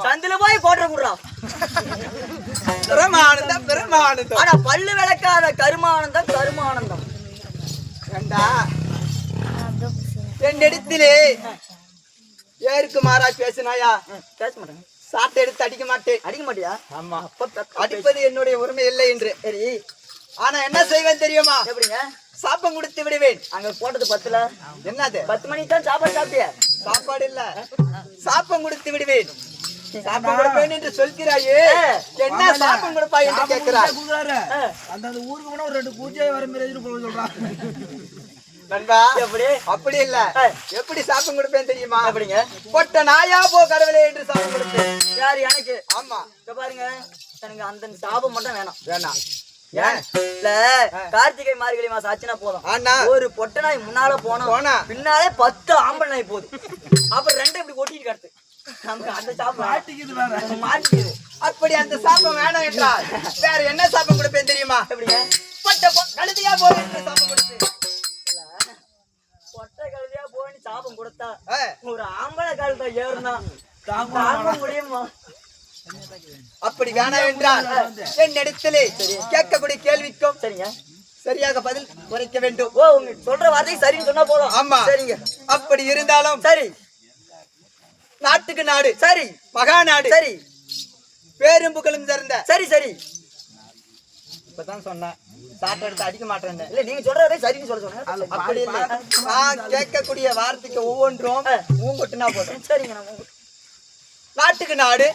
சந்தில போய் போட்டு குடுறா. பிரமானந்தம் பிரமானந்தம். ஆனா பல்லு விளக்காத கருமானந்தம் கருமானந்தம். ஏண்டா என்னிடத்திலே ஏருக்கு மாறா பேசினாயா? பேச மாட்டேன். சாட்டை எடுத்து அடிக்க மாட்டேன். அடிக்க மாட்டியா? ஆமா. அடிப்பது என்னுடைய உரிமை இல்லை என்று. சரி, ஆனா என்ன செய்வேன் தெரியுமா? எப்படிங்க? சாப்பம் கொடுத்து விடுவேன். அங்க போட்டது 10ல என்னது? 10 மணிக்கு தான் சாப்பாடு சாப்பிட்டியா? சாப்பாடு இல்ல, சாப்பம் கொடுத்து விடுவேன். சாப்பம் கொடுப்பேன் என்று சொல்கிறாயே, என்ன சாப்பம் கொடுப்பாய் என்று கேட்கிறாய். அந்த ஊருக்கு போனா ஒரு 2 பூஜை வர மாதிரி சொல்றான். நண்பா, எப்படி? அப்படி இல்ல. எப்படி சாப்பம் கொடுப்பேன் தெரியுமா? எப்படிங்க? பொட்ட நாயா போ கடவுளே என்று சாப்பம் கொடுப்பேன். யாரு? எனக்கு. ஆமா. இங்க பாருங்க, எனக்கு அந்த சாபம் மட்டும் வேணாம். வேணாம். இல்ல, கார்த்திகை மார்கழி மாசம் ஆச்சுன்னா போதும். ஆனா ஒரு பொட்டை நாய் முன்னால போனா பின்னாலே 10 ஆம்பளை நாய் போகுது. அப்புறம் 2 இப்படி ஒட்டிட்டு கிடத்து. நமக்கு அந்த சாபம் மாட்டிக்குது. அப்படி அந்த சாப்பம் வேணாம் என்றால் வேற என்ன சாப்பம் கொடுப்பேன் தெரியுமா? எப்படிங்க? பொட்ட கழுதியா போ என்று சாப்பம் கொடுப்பேன். பொட்டை கழுதியா போய் சாபம் கொடுத்தா ஒரு ஆம்பளை கழுத்தை ஏறுனா தாங்க முடியுமா? அப்படி வேணாம் என்றால் என்னிடத்திலே கேட்கக்கூடிய கேள்விக்கும் சரிங்க சரியாக பதில் உரைக்க வேண்டும். ஓ, உங்க சொல்ற வார்த்தை சரின்னு சொன்னா போதும். ஆமா. சரிங்க. அப்படி இருந்தாலும் சரி, நாட்டுக்கு நாடு சரி, மகாநாடு சரி, பேரும் புகழும் சேர்ந்த சரி, சரி. இப்பதான் சொன்னேன் சாட்டை எடுத்து அடிக்க மாட்டேன். இல்ல, நீங்க சொல்றதே சரின்னு சொல்ல சொன்னேன். அப்படி இல்லை, நான் கேட்கக்கூடிய வார்த்தைக்கு ஒவ்வொன்றும் ஊங்கொட்டுனா போதும். சரிங்க. நாட்டுக்கு நாடு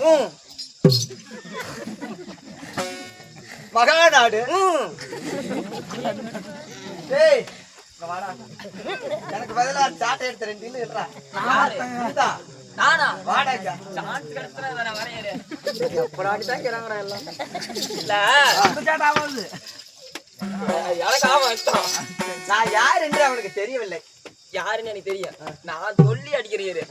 மகாநாடு. எனக்கு பதிலா சாட்டை எடுத்து 2 இல்ல எடுறா. நானா வாடகை சான்ஸ் கடத்துறா வேற வரையற. எப்பறாடி தான் கேக்குறாங்கடா எல்லாம். இல்ல, சாட்டா ஆகுது. எனக்கு ஆமா இஷ்டம். நான் யார் என்று அவனுக்கு தெரியவில்லை. யாருன்னு எனக்கு தெரியும். நான் சொல்லி அடிக்கிறீரு.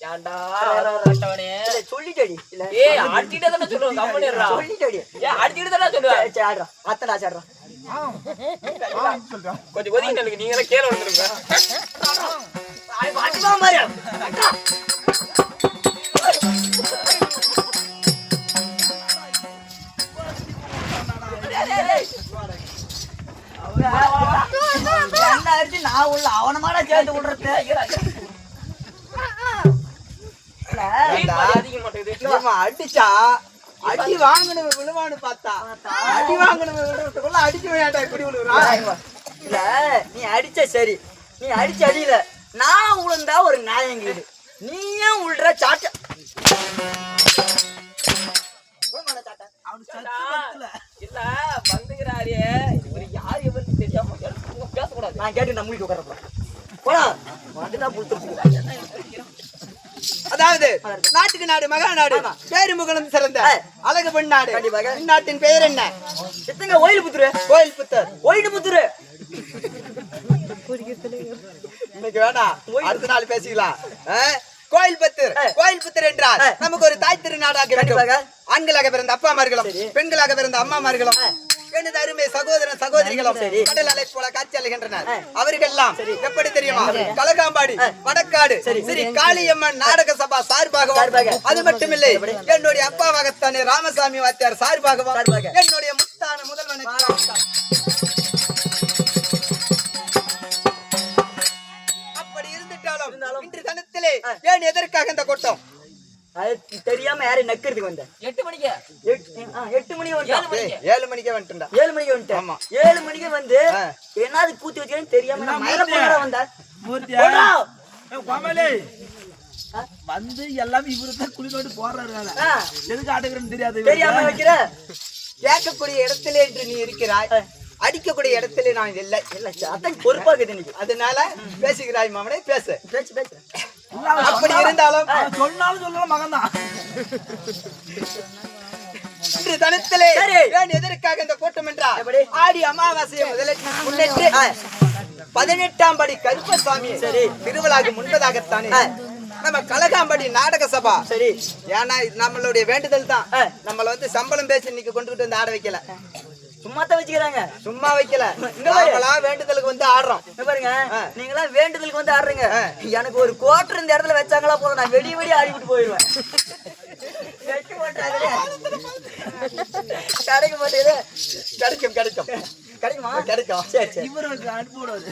ஏன்டா அட்டவனே சொல்லிட்டடி. இல்ல, ஏய் அடிச்சிட்டே தான சொல்லுவேன். கம்பெனிடா சொல்லிட்டடி. ஏய் அடிச்சிட்டே தான சொல்லுவேன். சரி ஆடுறா. அத்தடா ஆடுறா. கொஞ்சம் ஒதுங்கிட்டு எனக்கு நீங்களே கேள வந்துருங்க. ஐ பாட்டுமா மாரியா. நான் உள்ள அவனமாடா சேர்த்து விடுறது. அடிச்சா அடி வாங்கணும் விழுவான்னு பார்த்தா அடி வாங்கணும் விழுறதுக்குள்ள அடிக்க வேண்டாம். இப்படி விழுவுறா. இல்ல, நீ அடிச்ச சரி, நீ அடிச்ச அடியில நான் உளுந்தா ஒரு நியாயங்கீடு. நீயும் உள்ற சாட்ட இல்ல வந்துகிறாரே இவரு யார் எவருக்கு தெரியாம பேசக்கூடாது. நான் கேட்டு நம்மளுக்கு உட்காரப்பா போடா வந்துதான் புடுத்து. அதாவது நாட்டுக்கு நாடு மகாநாடு பேருமுகனும் சிறந்த அழகு பெண்ணாடு. கண்டிப்பாக. இந்நாட்டின் பெயர் என்ன? எத்தங்க கோயில் புத்துரு. கோயில் புத்தர். கோயில் புத்துரு. இன்னைக்கு வேணாம், அடுத்த நாள் பேசிக்கலாம். கோயில் புத்தர். கோயில் புத்தர் என்றால் நமக்கு ஒரு தாய் திருநாடாக வேண்டும். ஆண்களாக பிறந்த அப்பாமார்களும் பெண்களாக பிறந்த அம்மாமார்களும் எனது அருமை சகோதரன் சகோதரிகளும் கடல் அலை போல காட்சி அளிக்கின்றனர். அவர்களெல்லாம் எப்படி தெரியுமா? கலகாம்பாடி வடக்காடு ஸ்ரீ காளியம்மன் நாடக சபா சார்பாகவும், அது மட்டுமில்லை என்னுடைய அப்பாவாகத்தானே ராமசாமி வாத்தியார் சார்பாகவும், என்னுடைய முத்தான முதல்வனுக்கு அப்படி இருந்துட்டாலும் இன்று தனத்திலே ஏன் எதற்காக இந்த கூட்டம்? அது தெரியாம யாரையும் நக்கிறதுக்கு வந்தேன் 8 மணிக்கு 8 மணிக்கு வந்துட்டேன் 7 மணிக்கே வந்துட்டா 7 மணிக்கு வந்துட்டேன் ஆமா 7 மணிக்கு வந்து என்னது கூத்தி வச்சுக்கன்னு தெரியாம நான் மயில போறா வந்தேன் மூர்த்தியா கோமலே வந்து எல்லாமே இவருதான் குளிக்கோட்டு போறாரு வேலை எதுக்கு ஆட்டுக்கிறேன்னு தெரியாது தெரியாம வைக்கிற கேட்கக்கூடிய இடத்துல என்று நீ இருக்கிறாய் அடிக்கக்கூடிய இடத்துல நான் இல்லை இல்ல அதான் பொறுப்பாக்குது இன்னைக்கு அதனால பேசுகிறாய் மாமனே பேசு பேச்சு அப்படி இருந்தாலும் சொன்னாலும் சொல்லலாம் மகன்தான் இன்று தனத்திலே ஏன் எதற்காக இந்த கூட்டம் என்றால் ஆடி அமாவாசையை முன்னிட்டு 18ஆம் படி கருப்பசாமி சரி திருவிழாக்கு முன்பதாகத்தானே நம்ம கலகாம்படி நாடக சபா சரி ஏன்னா நம்மளுடைய வேண்டுதல் தான் நம்மள வந்து சம்பளம் பேசி இன்னைக்கு கொண்டுகிட்டு வந்து ஆட வைக்கல சும்மா தான் வச்சுக்கிறாங்க சும்மா வைக்கல நம்மளா வேண்டுதலுக்கு வந்து ஆடுறோம் பாருங்க நீங்களா வேண்டுதலுக்கு வந்து ஆடுறீங்க எனக்கு ஒரு கோட்டர் இந்த இடத்துல வச்சாங்களா போதும் நான் வெடி வெடி ஆடிவிட்டு போயிடுவேன் கிடைக்க மாட்டேங்குது கிடைக்கும் கிடைக்கும் கிடைக்குமா கிடைக்கும் சரி சரி இவருக்கு அனுப்பிவிடுவாரு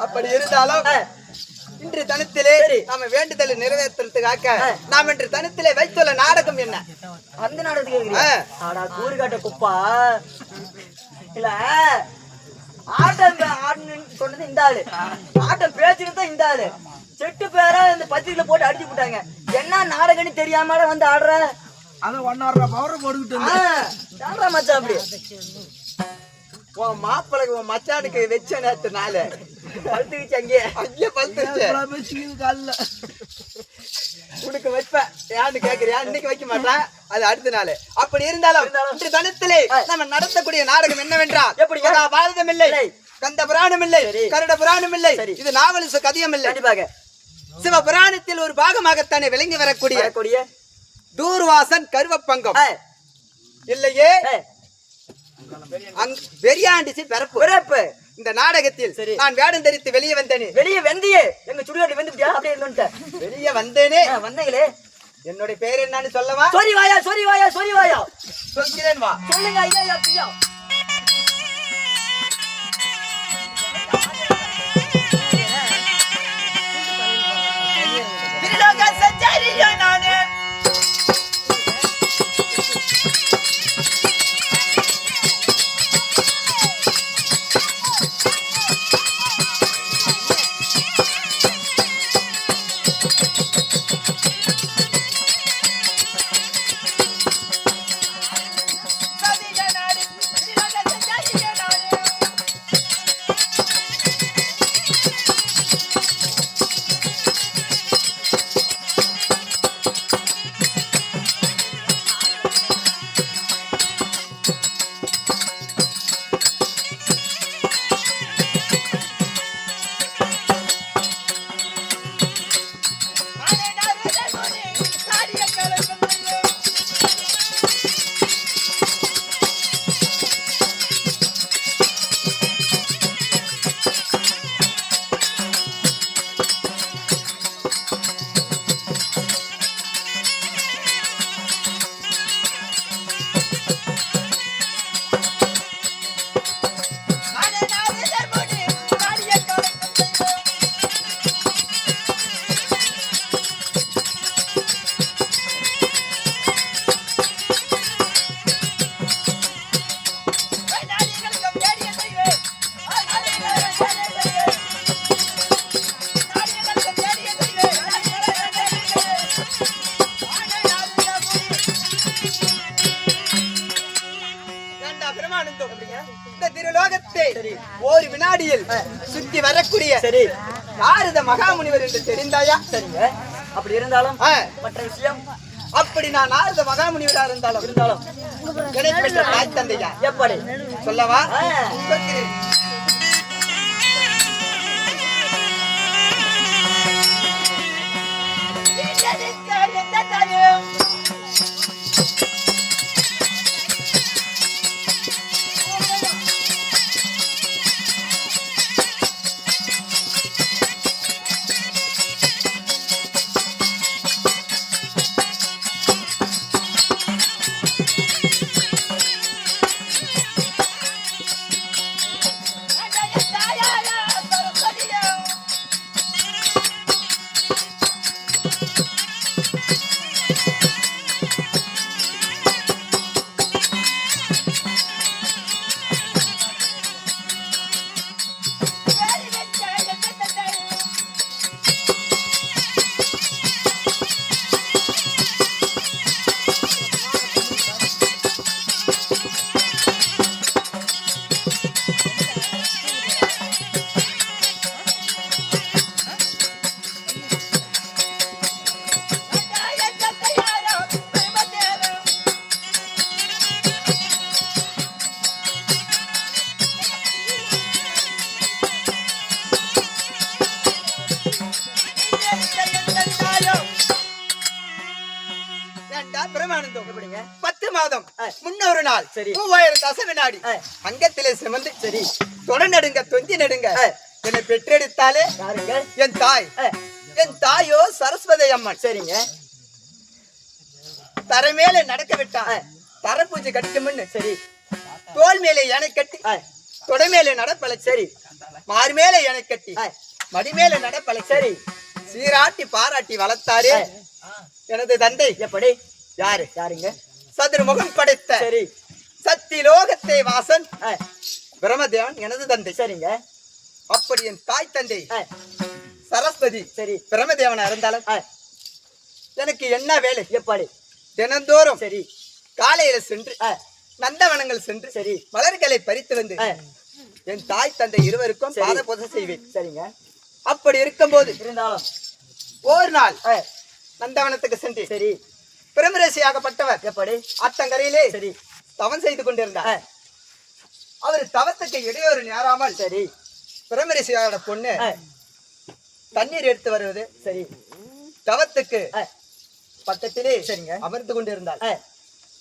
அப்படி இருந்தாலும் இன்று தனத்திலே நாம வேண்டுதலை நிறைவேற்றுறதுக்காக நாம் இன்று தனத்திலே வைத்துள்ள நாடகம் என்ன அந்த நாடகத்துக்கு ஆடா கூறுகாட்ட குப்பா இல்ல ஆட்டம் ஆடணும்னு சொன்னது இந்த ஆளு ஆட்டம் பேச்சுன்னு தான் இந்த ஆளு செட்டு பேரா இந்த பத்திரிகையில போட்டு அடிச்சு போட்டாங்க என்ன நாடகம்னு தெரியாம வந்து ஆடுற அத 1.5 பவர் போட்டுக்கிட்டு மச்சான் அப்படி உன் மாப்பிளைக்கு உன் மச்சானுக்கு வச்ச நேரத்து நாளு பழுத்துக்கிச்சு அங்கேயே பழுத்துருச்சு காலில் உனக்கு வைப்பேன் ஏன்னு கேக்குறியா இன்னைக்கு வைக்க மாட்டேன் அது அடுத்த நாள் அப்படி இருந்தாலும் இன்று தனத்திலே நம்ம நடத்தக்கூடிய நாடகம் என்னவென்றால் எப்படி பாரதம் இல்லை கந்த புராணம் இல்லை கருட புராணம் இல்லை இது நாவலிச கதியம் இல்லை கண்டிப்பாக சிவ புராணத்தில் ஒரு பாகமாகத்தானே விளங்கி வரக்கூடிய தூர்வாசன் கருவப்பங்கம் இல்லையே பெரியாண்டிசி பிறப்பு இந்த நாடகத்தில் நான் வேடம் தரித்து வெளியே வந்தேனே வெளியே வெந்தியே எங்க சுடுகாட்டு வந்துட்டியா அப்படியே இருந்துட்டேன் வெளியே வந்தேனே வந்தீங்களே என்னுடைய பேர் என்னன்னு சொல்லவா சொரி வாயா சொல்கிறேன் வா சொல்லுங்க ஐயா ஐயா ஒரு வினாடியில் சுத்தி வரக்கூடிய யார் இந்த மகாமுனிவர் என்று தெரிந்தாயா? சரிங்க. அப்படி இருந்தாலும் மற்ற விஷயம் அப்படி நான் நாரத மகாமுனிவரா இருந்தாலும் கிடைப்பெற்ற தாய் தந்தையா எப்படி சொல்லவா? பிரமானந்தம் எப்படிங்க 10 மாதம் முன்னொரு நாள் சரி 3000 தச வினாடி அங்கத்திலே சுமந்து சரி தொடநடுங்க தொந்தி நடுங்க என்னை பெற்றெடுத்தாலே யாருங்க என் தாயோ சரஸ்வதி அம்மன் சரிங்க தரை மேலே நடக்க விட்டா தர பூஜை கட்டிக்கும்னு சரி தோல் மேலே யானை கட்டி தொடை மேலே நடப்பலை சரி மாறு மேலே யானை கட்டி மடி மேலே நடப்பலை சரி சீராட்டி பாராட்டி வளர்த்தாரே எனது தந்தை எப்படி யாருங்க சதுர்முகம் படைத்த சரி சக்தி லோகத்தை வாசன் பிரம்மதேவன் எனது தந்தை சரிங்க அப்படி என் தாய் தந்தை சரஸ்வதி சரி பிரம்மதேவனா இருந்தாலும் எனக்கு என்ன வேலை எப்படி தினந்தோறும் சரி காலையில சென்று நந்தவனங்கள் சென்று சரி மலர்களை பறித்து வந்து என் தாய் தந்தை இருவருக்கும் பாத பூஜை செய்வேன் சரிங்க அப்படி இருக்கும்போது இருந்தாலும் ஒரு நாள் நந்தவனத்துக்கு சென்று சரி பிரம்மரிஷியாகப்பட்டவர் எப்படி அத்தங்கரையிலே சரி தவம் செய்து கொண்டிருந்தார் அவர் தவத்துக்கு இடையூறு நேராமல் சரி பிரம்மரிஷியோட பொண்ணு தண்ணீர் எடுத்து வருவது சரி தவத்துக்கு பக்கத்திலே சரிங்க அமர்ந்து கொண்டிருந்தாள்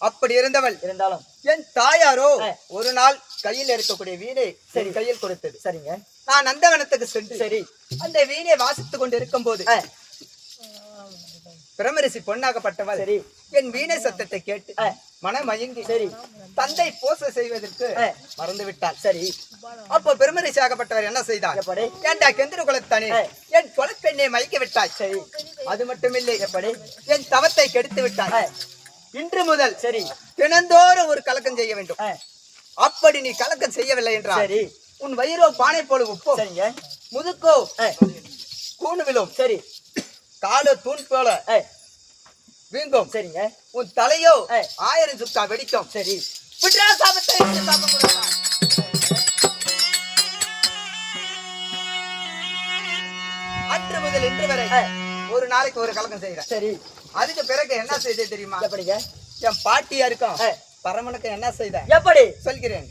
அப்படி இருந்தவள் இருந்தாலும் என் தாயாரோ ஒரு நாள் கையில் இருக்கக்கூடிய வீணை சரி கையில் கொடுத்தது. சரிங்க. நான் நந்தவனத்துக்கு சென்று சரி அந்த வீணை வாசித்துக் கொண்டு இருக்கும் போது பிரமரிசி பொன்னாகப்பட்டவள் சரி என் வீணை சத்தத்தை கேட்டு மனமயங்கி சரி தந்தை போச செய்வதற்கு மறந்து விட்டாள். சரி அப்போ பெருமரிசி ஆகப்பட்டவர் என்ன செய்தார்? ஏண்டா கெந்திர குலத்தானே என் குலப்பெண்ணை மயக்கி விட்டாய். சரி அது மட்டுமில்லை, எப்படி என் தவத்தை கெடுத்து விட்டாய். இன்று முதல் சரி தினந்தோறும் ஒரு கலக்கம் செய்ய வேண்டும். அப்படி நீ கலக்கம் செய்யவில்லை என்றால் உன் வயிறோ பானை போல உப்போ, சரிங்க, முதுக்கோ கூணு விழும், சரி காலோ தூண் போல வீங்கும், சரிங்க, உன் தலையோ 1000 சுக்கா வெடிக்கும். சரி விட்றா சாபத்தை, சாபம் கொடுத்தா. அன்று முதல் இன்று வரை ஒரு நாளைக்கு ஒரு கலக்கம் செய்யறேன். சரி அதுக்கு பிறகு என்ன செய்தே தெரியுமா? எப்படிங்க? என் பாட்டியா இருக்கும் பரமனுக்கு என்ன செய்த எப்படி சொல்கிறேன்.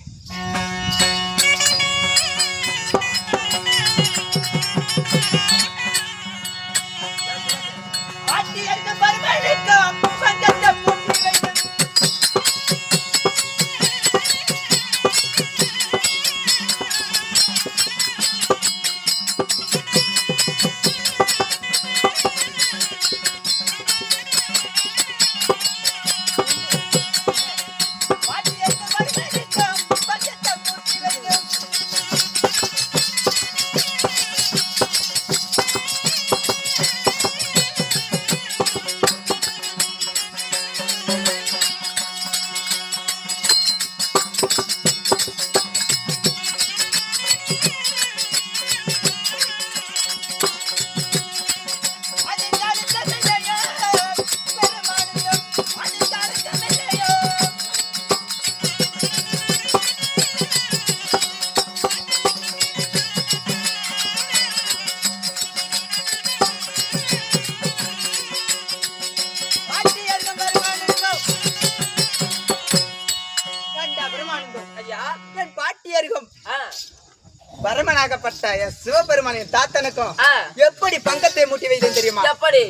பரமனாகப்பட்ட சிவபெருமானின் தாத்தனுக்கும் எப்படி பங்கத்தை மூட்டி வைத்தேன் தெரியுமா? எப்படி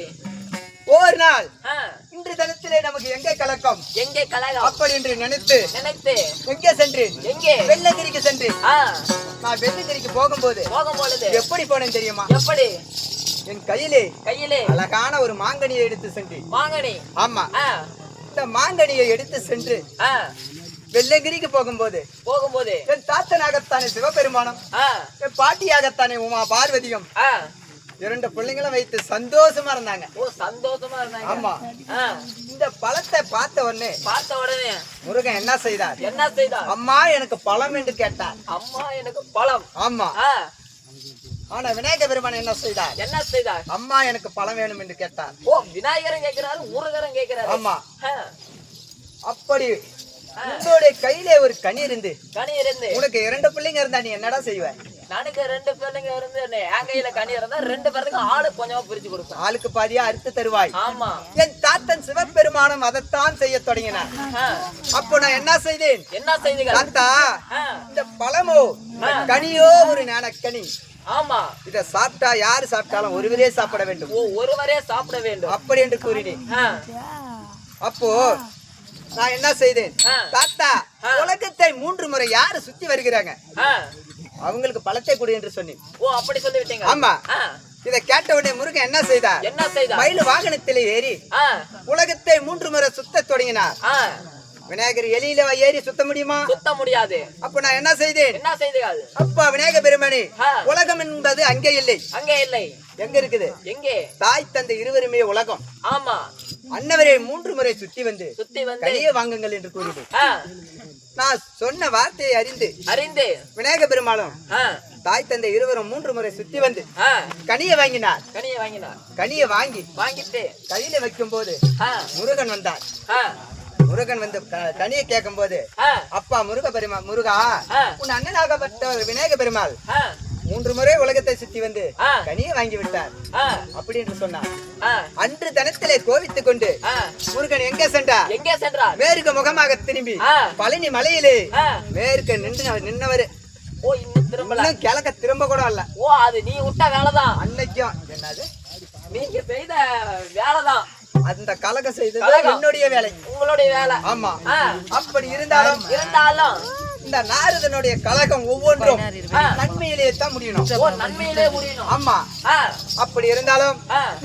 ஒரு நாள் இன்று தினத்திலே நமக்கு எங்கே கலக்கம், எங்கே கலகம் அப்படி என்று நினைத்து எங்கே சென்று, எங்கே வெள்ளகிரிக்கு சென்று, நான் வெள்ளகிரிக்கு போகும்போது எப்படி போனேன் தெரியுமா? எப்படி என் கையிலே அழகான ஒரு மாங்கனியை எடுத்து சென்று, மாங்கனி, ஆமா, இந்த மாங்கனியை எடுத்து சென்று வெள்ளகிரிக்கு போகும்போது என் தாத்தனாகத்தானே சிவபெருமானம், என் பாட்டியாகத்தானே உமா பார்வதியும் 2 பிள்ளைங்களும் வைத்து சந்தோஷமா இருந்தாங்க. சந்தோஷமா இருந்தாங்க. ஆமா, இந்த பழத்தை பார்த்த உடனே முருகன் என்ன செய்தார்? அம்மா எனக்கு பழம் என்று கேட்டார். அம்மா எனக்கு பழம். ஆமா. ஆனா விநாயக பெருமான் என்ன செய்தார்? அம்மா எனக்கு பழம் வேணும் என்று கேட்டார். ஓ, விநாயகரும் கேட்கிறாரு, முருகரும் கேட்கிறாரு. ஆமா. அப்படி உங்களுடைய கையிலே ஒரு கனி இருந்து உனக்கு 2 பிள்ளைங்க இருந்தா நீ என்னடா செய்வ? எனக்கு 2 பிள்ளைங்க இருந்து என் கையில கனி இருந்தா 2 பேருக்கு ஆளு கொஞ்சமா பிரிச்சு கொடுப்பேன். ஆளுக்கு பாதியா அறுத்து தருவாய். ஆமா. என் தாத்தன் சிவபெருமானும் அதைத்தான் செய்ய தொடங்கினார். அப்போ நான் என்ன செய்தேன்? தாத்தா, இந்த பழமோ கனியோ ஒரு ஞானக்கனி. ஆமா. இத சாப்பிட்டா யாரு சாப்பிட்டாலும் ஒருவரே சாப்பிட வேண்டும். ஒருவரே சாப்பிட வேண்டும் அப்படி என்று கூறினேன். அப்போ நான் என்ன செய்தேன்? தாத்தா, உலகத்தை 3 முறை யாரு சுத்தி வருகிறாங்க, அவங்களுக்கு பழத்தை கொடு என்று சொன்னேன். ஓ, அப்படி சொல்லி விட்டீங்க. ஆமா. இத கேட்ட உடனே முருகன் என்ன செய்தார்? மயில் வாகனத்திலே ஏறி உலகத்தை 3 முறை சுத்த தொடங்கினார். விநாயகர் எலியில ஏறி சுத்த முடியுமா? சுத்த முடியாது. அப்ப நான் என்ன செய்தேன்? அப்பா விநாயக பெருமானே, உலகம் என்பது அங்கே இல்லை. எங்க இருக்குது? தாய் தந்தை இருவருமே உலகம். ஆமா. அன்னவரை 3 முறை சுத்தி வந்து கனியை வாங்குங்கள் என்று கூறினேன். நான் சொன்ன வார்த்தையை அறிந்து விநாயக பெருமாளும் தாய் தந்தை இருவரும் 3 முறை சுத்தி வந்து கனியை வாங்கினார். கனியை வாங்கிட்டு கையில வைக்கும் போது முருகன் வந்தார். முருகன் வந்து கனியை கேட்கும் போது, அப்பா முருகா, உன் அண்ணனாகப்பட்ட விநாயக பெருமாள் 3 முறை உலகத்தை சுத்தி வந்து கனியை வாங்கி விட்டார் அப்படி என்று சொன்னார். அன்று தனத்திலே கோவித்துக் கொண்டு முருகன் எங்கே சென்றார்? மேற்கு முகமாக திரும்பி பழனி மலையிலே மேற்கு நின்றவர். ஓ, இன்னும் கிழக்க திரும்ப கூட இல்ல. ஓ, அது நீ விட்ட வேலைதான். அன்னைக்கும் என்னது? நீங்க செய்த வேலைதான். அந்த கலகம் செய்தது என்னுடைய வேலை, உங்களுடைய வேலை. ஆமா. அப்படி இருந்தாலும் இந்த நாரதனுடைய கலகம் ஒவ்வொன்றும் நன்மையிலே தான் முடியணும். நன்மையிலே முடியணும். ஆமா. அப்படி இருந்தாலும்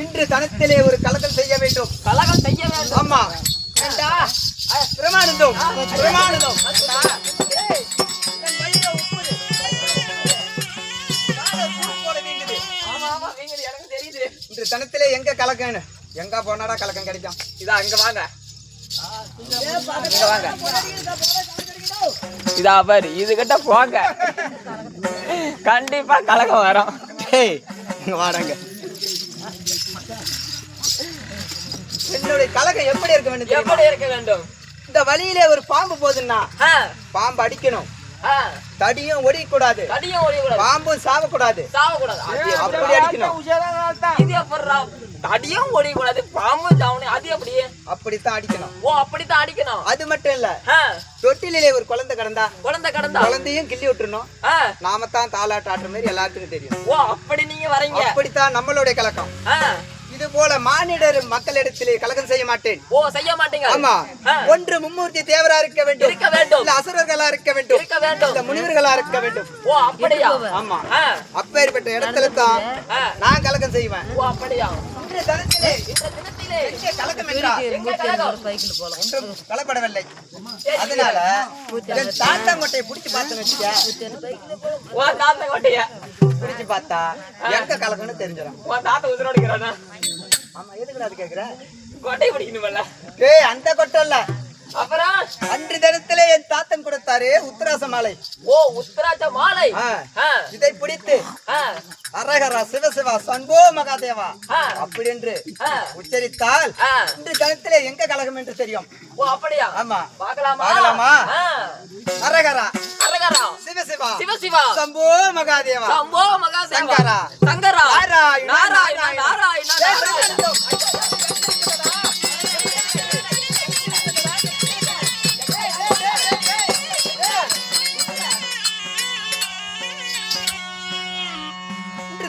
இன்று தனத்திலே ஒரு கலகம் செய்ய வேண்டும். ஆமா. பிரமானந்தம். இன்று தனத்திலே எங்க கலக்கன்னு எங்க போனாடா கலக்கம் கிடைக்கும்? இதா அங்க வாங்க. இதா பாரு, இது கிட்ட போங்க, கண்டிப்பா கலக்கம் வரும். வாடங்க. என்னுடைய கலக்கம் எப்படி இருக்க வேண்டும்? இந்த வழியிலே ஒரு பாம்பு போகுதுன்னா பாம்பு அடிக்கணும். தடியும் ஒடிக்கூடாது, பாம்பும் சாவக்கூடாது. அப்படி அடிக்கணும். தடியும் ஒடிக்கூடாது, பாம்பும் சாவணும். அது அப்படியே அப்படித்தான் அடிக்கணும். ஓ, அப்படித்தான் அடிக்கணும். அது மட்டும் இல்ல, தொட்டிலே ஒரு குழந்தை கடந்தா குழந்தையும் கிள்ளி விட்டுறணும். நாம தான் தாலாட்டு ஆடுற மாதிரி எல்லாத்துக்கும் தெரியும். ஓ, அப்படி நீங்க வரீங்க. அப்படித்தான் நம்மளுடைய கலக்கம். இது போல மானிடர் மக்களிடத்திலே கலகம் செய்ய மாட்டேன். ஓ, செய்ய மாட்டீங்க. ஆமா. ஒன்று மும்மூர்த்தி தேவரா இருக்க வேண்டும், இல்ல அசுரர்களா இருக்க வேண்டும், இல்ல முனிவர்களா இருக்க வேண்டும். ஓ, அப்படியா? ஆமா. அப்பேற்பட்ட இடத்துல தான் நான் கலகம் செய்வேன். ஓ, அப்படியா? இன்று தினத்திலே எங்கே கலக்கம் என்றால் ஒன்றும் கலப்படவில்லை. அதனால என் தாத்தாங்கொட்டையை பிடிச்சு பார்த்தேன்னு வச்சுக்க, பிடிச்சு பார்த்தா எங்க கலக்கம்னு தெரிஞ்சிடும். ஆமா. எதுக்குடா அது கேக்குற? கொட்டை பிடிக்கணும்ல. அந்த கொட்டை இல்ல. அப்புறம் அன்று தினத்திலே என் தாத்தன் கொடுத்தாரு உத்தராச மாலை. ஓ, உத்தராச மாலை. இதை பிடித்து அரகரா சிவசிவா சண்போ மகாதேவா அப்படி என்று உச்சரித்தால் இன்று தினத்திலே எங்க கலகம் என்று தெரியும். ஓ, அப்படியா? ஆமா. பார்க்கலாமா? அரகரா சிவசிவா சம்போ மகாதேவா சங்கரா நாராயண.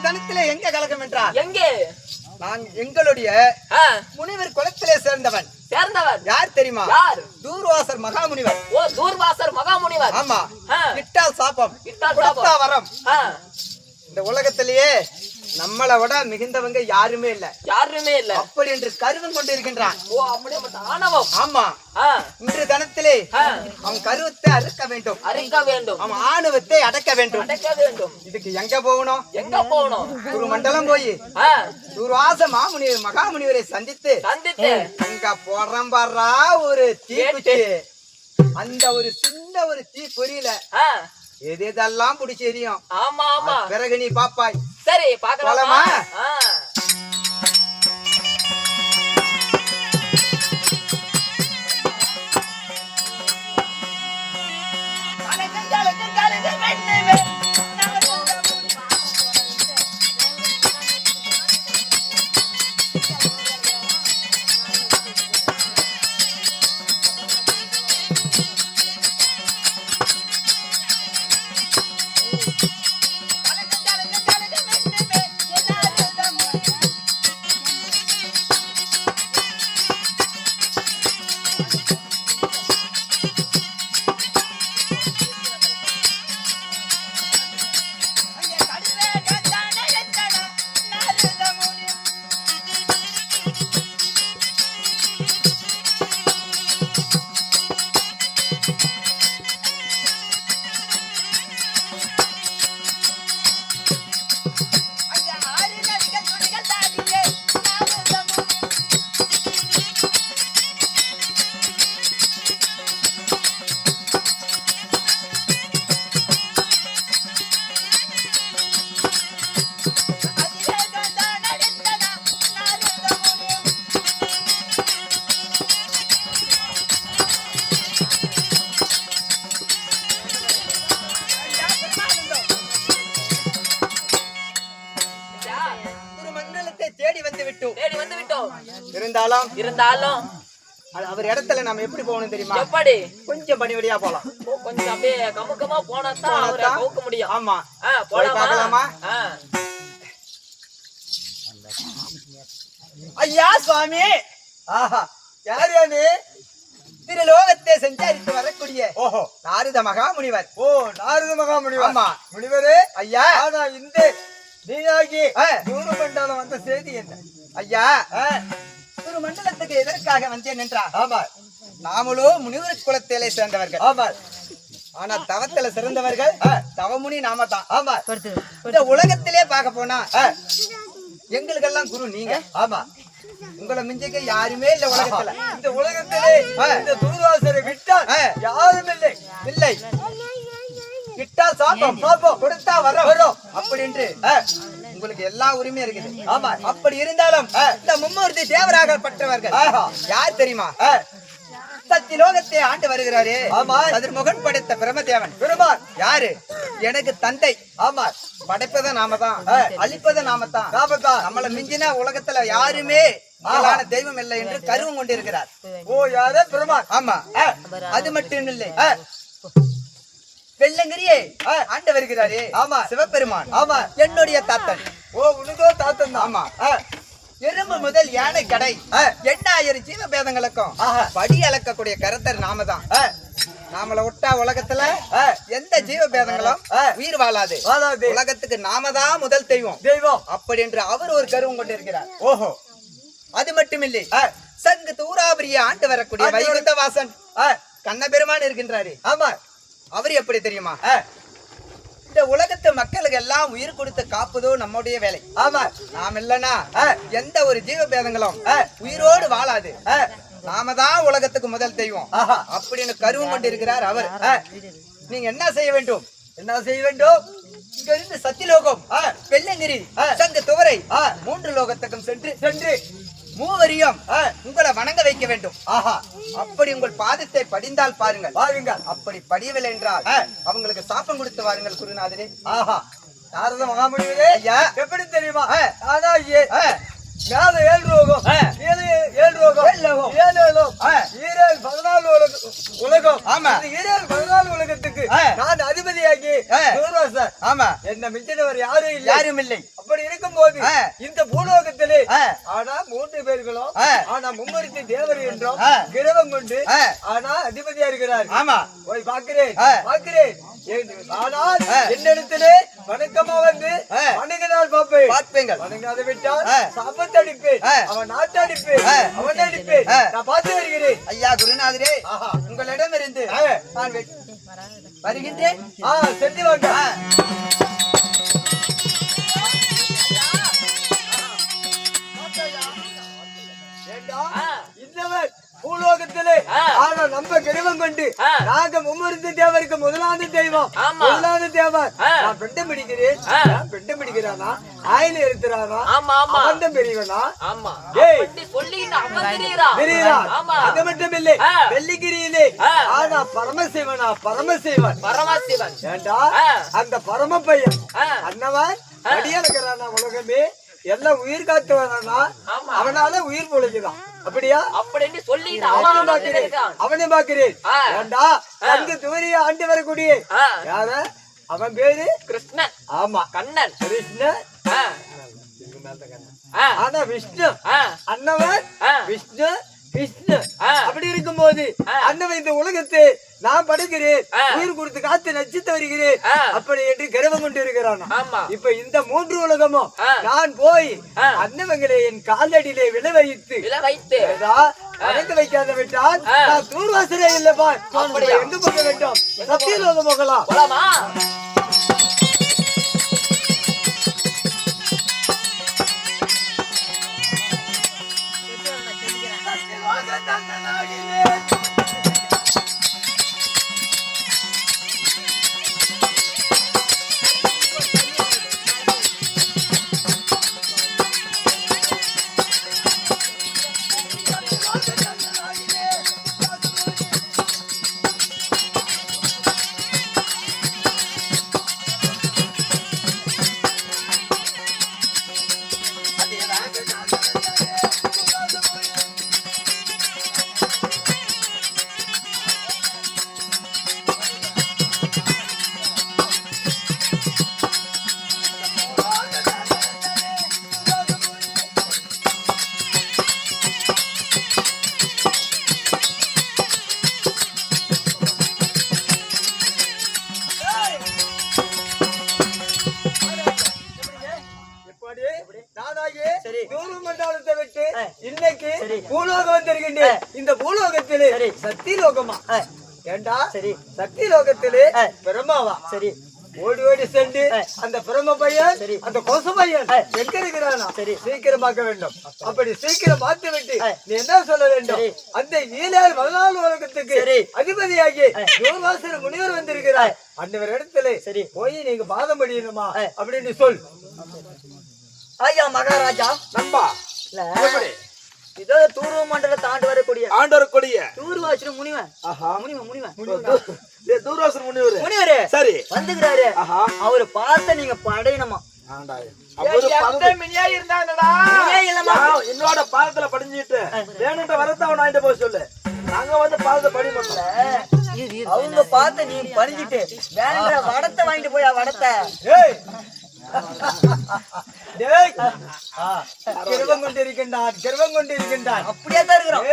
தனத்திலே எங்க கலகம் என்றால் எங்கே? நான் எங்களுடைய முனிவர் குலத்திலே சேர்ந்தவன். யார் தெரியுமா? தூர்வாசர் மகாமுனிவர். ஓ, தூர்வாசர் மகாமுனிவர். ஆமா. இட்டால் சாபம், கொடுத்தா வரம். இந்த உலகத்திலேயே நம்மளை விட மிகுந்தவங்க யாருமே இல்ல. யாருமே இல்ல. அப்படி என்று கருவம் கொண்டிருக்கின்றான். ஓ அப்படியே ஆணவம். ஆமா. இன்று தினத்திலே அவன் கருவத்தை அறுக்க வேண்டும். அறுக்க வேண்டும். அவன் ஆணவத்தை அடக்க வேண்டும். அடக்க வேண்டும். இதுக்கு எங்க போகணும்? எங்க போகணும்? ஒரு மண்டலம் போய் துர்வாச மாமுனிவர் மகாமுனிவரை சந்தித்து அங்க போடுறான் பாடுறா ஒரு தீக்குச்சி. அந்த ஒரு சின்ன ஒரு தீ பொரியல எதெல்லாம் பிடிச்சி எரியும். ஆமா ஆமா. பிறகு நீ பாப்பாய். சரி பாக்கலாமா? இருந்தாலும் அவர் இடத்துல நாம எப்படி போகணும் தெரியுமா? எப்படி? கொஞ்சம் பணிவடியா போலாம். கொஞ்சம் அப்படியே கமுக்கமா போனா தான் அவரை கவுக்க முடியும். ஆமா. போலாமா? ஐயா சுவாமி. ஆஹா. யார் யாரு? திருலோகத்தை சஞ்சாரித்து வரக்கூடிய நாரத மகாமுனிவர். ஓ நாரத மகாமுனிவர். ஆமா. முனிவரே ஐயா. ஆனா இந்த நீயாகி தூரமண்டலம் வந்த செய்தி என்ன? ஐயா ஒரு மண்டலத்துக்கு எதற்காக வந்தேன் என்றா? ஆமா. நாமளோ முனிவர் குலத்திலே சேர்ந்தவர்கள். ஆமா. ஆனா தவத்துல சிறந்தவர்கள் தவமுனி நாம தான். ஆமா. இந்த உலகத்திலே பார்க்க போனா எங்களுக்கெல்லாம் குரு நீங்க. ஆமா. உங்களை மிஞ்சிக்க யாருமே இல்ல உலகத்துல. இந்த உலகத்திலே இந்த தூர்வாசரை விட்டால் யாரும் இல்லை. இல்லை. கிட்டா சாப்பம் கொடுத்தா வரோம் அப்படின்று உங்களுக்கு எல்லா உரிமையும் இருக்குது. ஆமா. அப்படி இருந்தாலும் இந்த மும்மூர்த்தி தேவராக பற்றவர்கள் யார் தெரியுமா? சத்தியலோகத்தை ஆண்டு வருகிறாரே. ஆமா. சதுர்முகன் படைத்த பிரமதேவன் பெருமான். யாரு? எனக்கு தந்தை. ஆமா. படைப்பத நாம தான், அழிப்பத நாம தான். நம்மள மிஞ்சினா உலகத்துல யாருமே தெய்வம் இல்லை என்று கருவம் கொண்டிருக்கிறார். ஓ யாரே பெருமான். ஆமா. அது மட்டும் இல்லை, வெள்ளங்கிரியே ஆண்டு வருகிறாரே. ஆமா. சிவபெருமான். ஆமா. என்னுடைய தாத்தன். ஓ உனக்கோ தாத்தன். ஆமா. எறும்பு முதல் யானை கடை 8000 ஜீவபேதங்களுக்கும் படி அளக்கக்கூடிய கருத்தர் நாம தான். நாமள விட்டா உலகத்துல எந்த ஜீவபேதங்களும் உயிர் வாழாது. உலகத்துக்கு நாம தான் முதல் தெய்வம். அப்படி என்று அவர் ஒரு கருவம் கொண்டிருக்கிறார். ஓஹோ. அது மட்டும் இல்லை, சங்கு தூராபுரிய ஆண்டு வரக்கூடிய வைகுந்த வாசன் கண்ணபெருமான் இருக்கின்றாரு. ஆமா. அவர் எப்படி தெரியுமா? இந்த உலகத்து மக்களுக்கு எல்லாம் உயிர் கொடுத்து காப்பதோ நம்முடைய வேலை. ஆமா. நாம் இல்லனா எந்த ஒரு ஜீவபேதங்களும் உயிரோடு வாழாது. நாம தான் உலகத்துக்கு முதல் தெய்வம் அப்படின்னு கருவம் கொண்டிருக்கிறார் அவர். நீங்க என்ன செய்ய வேண்டும்? என்ன செய்ய வேண்டும்? இங்க இருந்து சத்தியலோகம், வெள்ளங்கிரி, சங்கு துவரை 3 லோகத்துக்கும் சென்று மூவரியும் உங்களை வணங்க வைக்க வேண்டும். அப்படி உங்கள் பாதத்தை படிந்தால் பாருங்கள். அப்படி படியவில்லை என்றால் அவங்களுக்கு சாப்பம் கொடுத்து வாருங்கள் குருநாதரே. நாரத மகாமுனிவரே. ஐயா எப்படி தெரியுமா? ஆனா மேல 7 லோகம், 7 லோகம், 14 உலகம். ஆமா. 14 உலகத்துக்கு நான் அதிபதியாகி. ஆமா. என்ன மிஞ்சினவர் யாரும் இல்லை. அப்படி இருக்கும்போது இந்த பூலோகத்திலே ஆனா 3 பேர்களும் ஆனா மும்மூர்த்தி தேவர் என்றும் கிரவம் கொண்டு ஆனா அதிபதியா இருக்கிறார். ஆமா போய் பாக்குறேன் ஆனால் என்னிடத்திலே வணக்கமா வந்து வணங்கினால் பார்ப்பேன் வணங்காத விட்டால் சாபத்தடிப்பேன் அவன் நாட்டடிப்பேன் அவன் அடிப்பேன் நான் பார்த்து வருகிறேன். ஐயா குருநாதரே உங்களிடம் இருந்து நான் வருகின்றேன். சென்று வாங்க. இன்னவன் பூலோகத்திலே ஆனா நம்ம கிரவம் கொண்டு நாங்க மும்மூர்த்தி தேவருக்கு முதலாவது தெய்வம் முதலாவது தேவர் நான் பெண்டம் பிடிக்கிறானா ஆயில இருக்கிறானா அவன் பெரியவனா அது மட்டும் இல்லை வெள்ளிகிரியிலே ஆனா பரமசிவன் ஏண்டா அந்த பரம பையன் அன்னவன் அடியா இருக்கிறானா உலகமே எல்லாம் உயிர் காத்து வரானா அவனால உயிர் பொழைக்குதான் அப்படியா அப்படின்னு சொல்லி அவனை பாக்குறேன் ஏண்டா அங்கு துவரிய ஆண்டு வரக்கூடிய யார அவன் பேரு கிருஷ்ணன். ஆமா கண்ணன் கிருஷ்ணன் ஆனா விஷ்ணு அன்னவன் விஷ்ணு அப்படி இருக்கும்போது அன்னவன் இந்த உலகத்தை நான் படைக்கிறேன் உயிர் கொடுத்து காத்து நச்சித்து வருகிறேன் அப்படி என்று கர்வம் கொண்டு இருக்கிறான். இப்ப இந்த 3 உலகமும் நான் போய் அன்னவங்களை என் காலடியிலே விழ வைத்து அடக்க வைக்காத விட்டால் நான் தூர்வாசரே இல்லப்பா எங்க போக வேண்டும் சத்தியலோகம் போகலாம். இன்னைக்கு பூலோகம் வந்திருக்கின்றேன். இந்த பூலோகத்திலே சக்தி லோகமா ஏண்டா சக்தி லோகத்திலே பிரம்மாவா ஓடி ஓடி சென்று அந்த பிரம்ம பையன் அந்த கொசு பையன் எங்க இருக்கிறானா சீக்கிரமாக்க வேண்டும். அப்படி சீக்கிரம் பார்த்து விட்டு நீ என்ன சொல்ல வேண்டும் அந்த 14 உலகத்துக்கு அதிபதியாகி யோகாசன முனிவர் வந்திருக்கிறார் அந்தவர் இடத்துல போய் நீங்க பாதம் படியணுமா அப்படின்னு சொல். ஐயா மகாராஜா நம்பா இதோ தூர்வ மண்டலத்தை ஆண்டு வரக்கூடிய தூர்வாசன முனிவன் தூர்வாசன முனிவரே சரி வந்துக்கிறாரு. அவரு பார்த்த நீங்க படையணுமா என்னோட பாதத்துல படிஞ்சிட்டு வேணுன்ற வரத்தை அவன் வாங்கிட்டு போக சொல்லு. நாங்க வந்து பாதத்தை படி பண்ணல அவங்க பார்த்த நீ பணிஞ்சிட்டு வேணுன்ற வடத்தை வாங்கிட்டு போய் வடத்தை கிரவம் கொண்டிருக்கின்றான் அப்படியே தான் இருக்கிறோம்.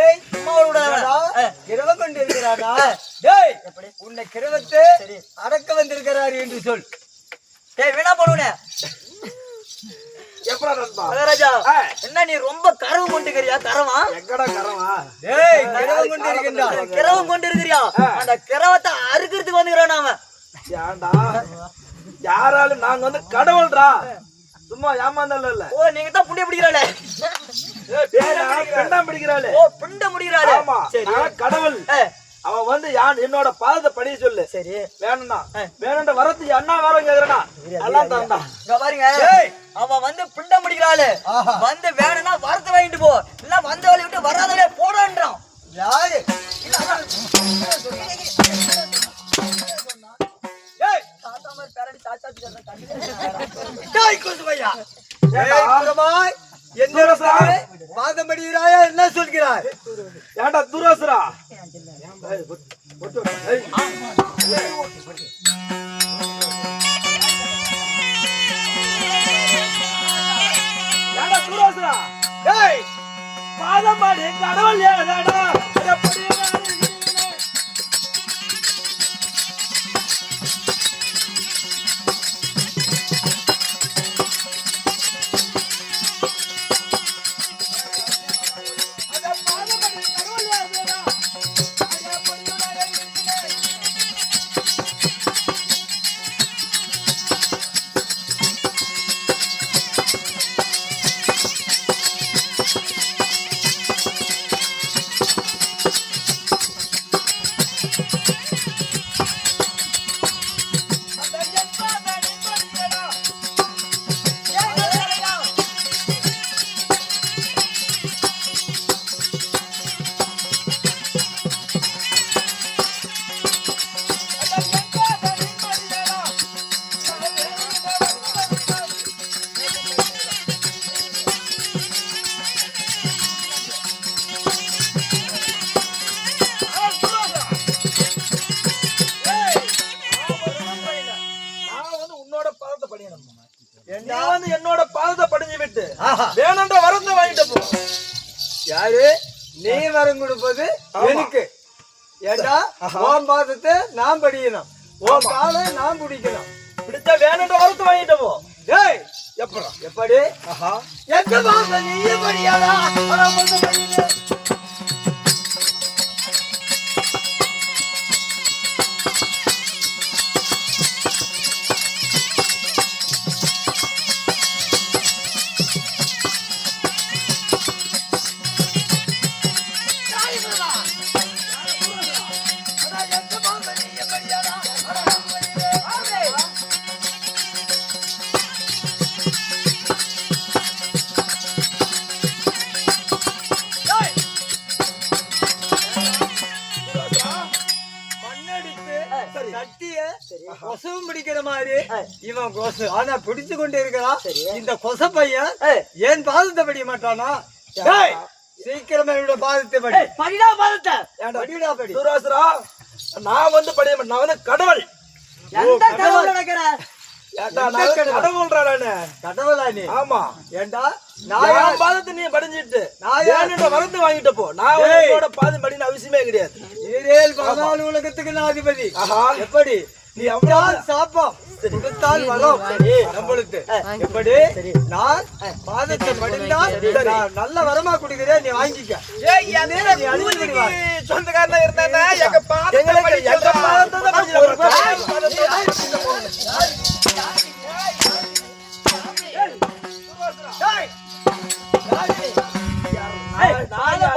கிரவம் கொண்டிருக்கிறானா உன்னை கிரவத்தை அடக்க வந்திருக்கிறாரு என்று சொல். வீணா போடுவனே மகாராஜா என்ன நீ ரொம்ப கரவம் கொண்டிருக்கிறியா? கரவா எங்கடா கரவா கிரவம் கொண்டிருக்கிறியா? அந்த கிரவத்தை அறுக்கிறதுக்கு வந்துக்கிறான் நாம. ஏண்டா யாராலும் நாங்க வந்து கடவுள்ரா சும்மா ஏமாந்தால இல்ல. ஓ நீங்க தான் புண்ணிய பிடிக்கிறாளே பெண்டா பிடிக்கிறாளே. ஓ புண்ட முடிக்கிறாளே. ஆமா கடவுள் அவன் வந்து என்னோட பாதத்தை படிய சொல்லு. சரி வேணும்னா வேணும்ன்ற வரத்து அண்ணா வர கேக்குறா எல்லாம் தந்தா பாருங்க. அவன் வந்து பிண்ட முடிக்கிறாளு வந்து வேணும்னா வரத்து வாங்கிட்டு போ இல்ல வந்த வேலையை விட்டு வராதவே போடான்றான். யாரு பாதம்படியாயா என்ன சொல்கிறாய்? ஏண்டா துராசுரா துரோசரா டேய் பாதமாடி கடவுள் ஏடா எப்படி என்னோட பாதத்தை படிஞ்சு விட்டு வேணுன்ற வரத்தை வாங்கிட்டு போ. யாரு நீ வரம் கொடுப்பது எனக்கு ஏண்டா உன் பாதத்தை நான் படிக்கணும் உன் காலை நான் பிடிக்கணும் பிடிச்சா வேணுன்ற வரத்தை வாங்கிட்டு போ. டேய் எப்படா எப்படி எந்த பாதம் நீயே படியாடா கொசுவும் பிடிக்கிற மாதிரி இவன் கொசு ஆனா பிடிச்சு கொண்டு இருக்கிறான் இந்த கொச பையன் ஏன் பாதத்தை படிக்க மாட்டானா சீக்கிரமா என்னோட பாதத்தை படி படிடா பாதத்தை படிடா படி துரோசரா நான் வந்து படிய மாட்டேன். நான் வந்து கடவுள். எந்த கடவுள் நடக்கிற ஏண்டா நான் கடவுள்றா நானு. கடவுளா நீ ஆமா ஏண்டா நான் பாதத்தை நீ படிஞ்சிட்டு வேணுன்ற வரத்தை வாங்கிட்டு போ. நான் உன்னோட பாதம் படின்னு அவசியமே கிடையாது. ஈரேல் 14 உலகத்துக்கு நான் அதிபதி. எப்படி நீ எவ்வளவு சாப்பம் கொடுத்தால் வரும் நம்மளுக்கு எப்படி நான் பாதத்தை படிந்தால் நான் நல்ல வரமா குடிக்கிறேன் நீ வாங்கிக்க சொந்தக்காரனா இருந்தா எங்க பாதத்தை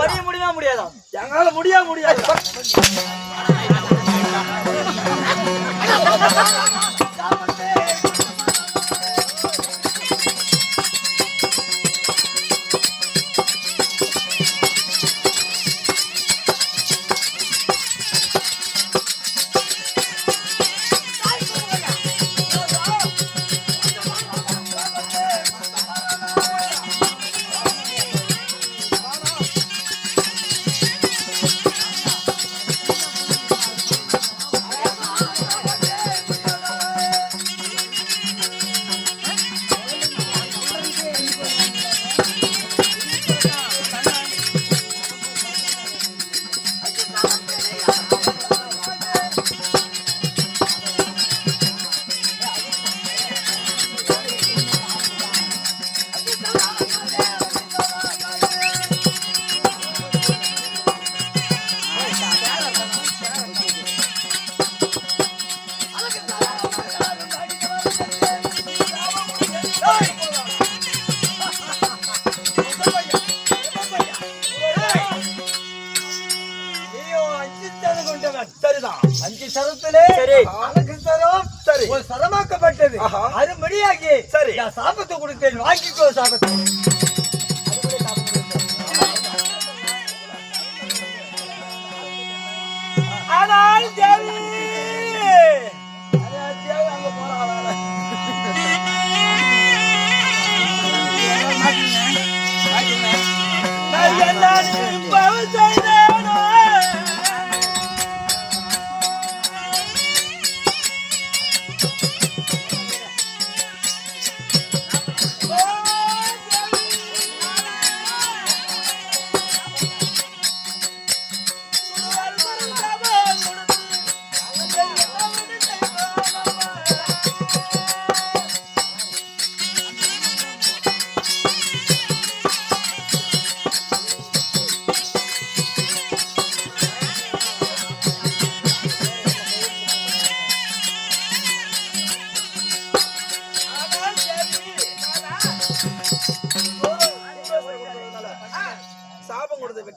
படிய முடியுமா முடியாதா எங்களால முடியாது சரிதான் 5 சரத்திலே அழகு சரம் ஒரு சரமாக்கப்பட்டது அது மடியாகி நான் சாபத்தை கொடுத்தேன் வாங்கிக்கோ சாபத்தை ஆனால் தேவி அங்க போறாங்க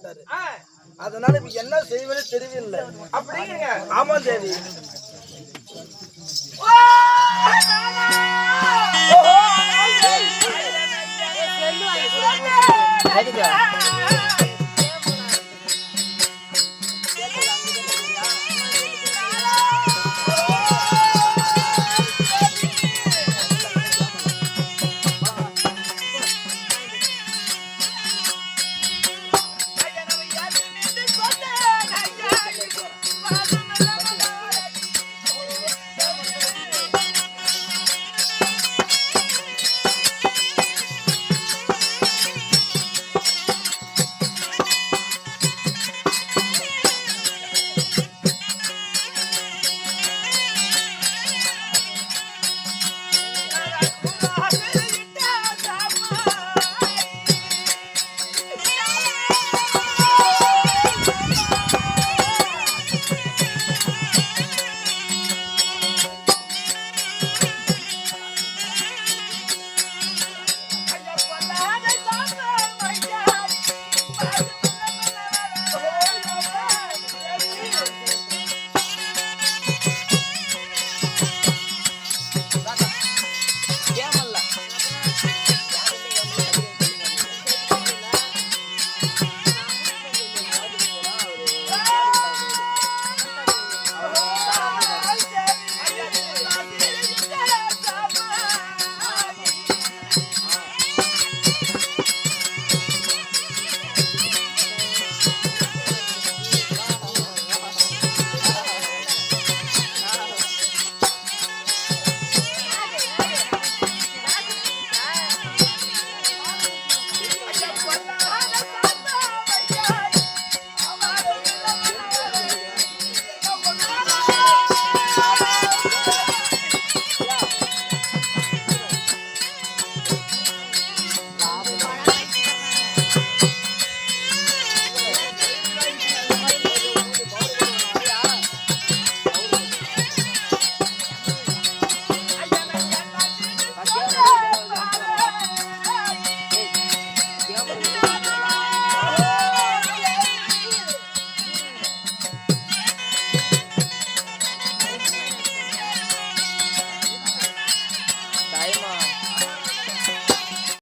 மாட்டாரு. அதனால இப்ப என்ன செய்வதே தெரியவில்லை. அப்படிங்கிறீங்க. ஆமா தேவி. ஓ